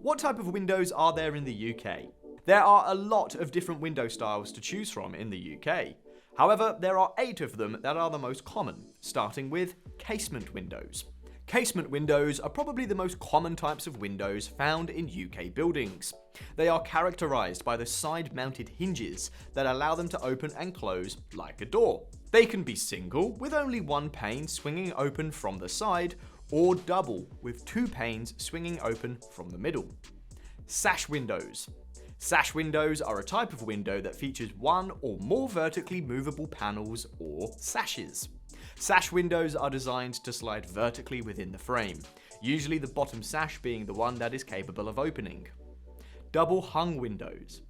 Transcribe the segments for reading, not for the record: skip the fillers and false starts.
What type of windows are there in the UK? There are a lot of different window styles to choose from in the UK. However, there are 8 of them that are the most common, starting with casement windows. Casement windows are probably the most common types of windows found in UK buildings. They are characterized by the side-mounted hinges that allow them to open and close like a door. They can be single, with only one pane swinging open from the side, or double, with 2 panes swinging open from the middle. Sash windows. Sash windows are a type of window that features one or more vertically movable panels or sashes. Sash windows are designed to slide vertically within the frame, usually the bottom sash being the one that is capable of opening. Double hung windows.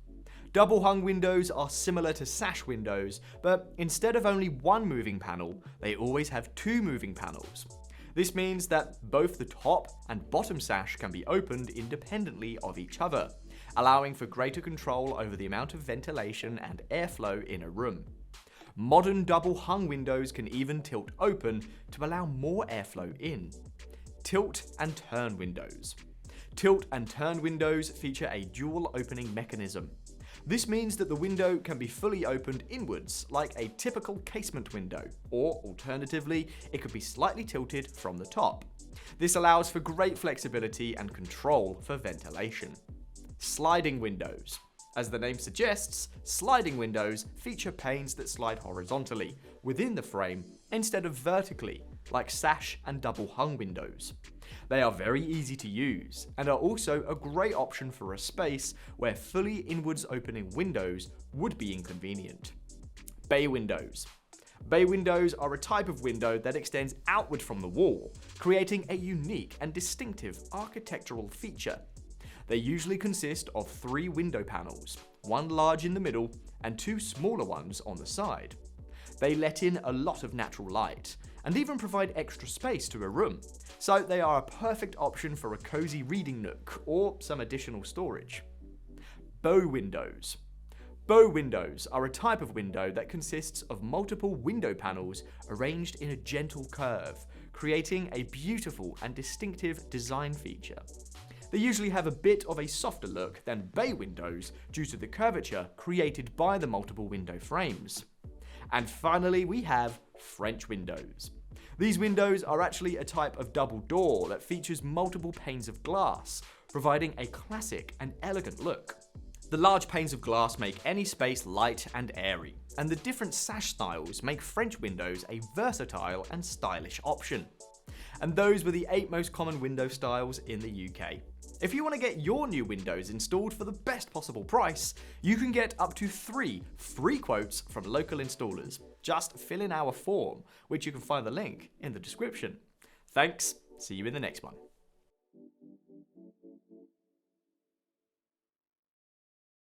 Double hung windows are similar to sash windows, but instead of only one moving panel, they always have 2 moving panels. This means that both the top and bottom sash can be opened independently of each other, allowing for greater control over the amount of ventilation and airflow in a room. Modern double hung windows can even tilt open to allow more airflow in. Tilt and turn windows. Tilt and turn windows feature a dual opening mechanism. This means that the window can be fully opened inwards, like a typical casement window, or alternatively, it could be slightly tilted from the top. This allows for great flexibility and control for ventilation. Sliding windows. As the name suggests, sliding windows feature panes that slide horizontally within the frame instead of vertically, like sash and double hung windows. They are very easy to use and are also a great option for a space where fully inwards opening windows would be inconvenient. Bay windows. Bay windows are a type of window that extends outward from the wall, creating a unique and distinctive architectural feature. They usually consist of 3 window panels, one large in the middle and 2 smaller ones on the side. They let in a lot of natural light and even provide extra space to a room, so they are a perfect option for a cozy reading nook or some additional storage. Bow windows. Bow windows are a type of window that consists of multiple window panels arranged in a gentle curve, creating a beautiful and distinctive design feature. They usually have a bit of a softer look than bay windows due to the curvature created by the multiple window frames. And finally, we have French windows. These windows are actually a type of double door that features multiple panes of glass, providing a classic and elegant look. The large panes of glass make any space light and airy, and the different sash styles make French windows a versatile and stylish option. And those were the 8 most common window styles in the UK. If you want to get your new windows installed for the best possible price, you can get up to 3 free quotes from local installers. Just fill in our form, which you can find the link in the description. Thanks, see you in the next one.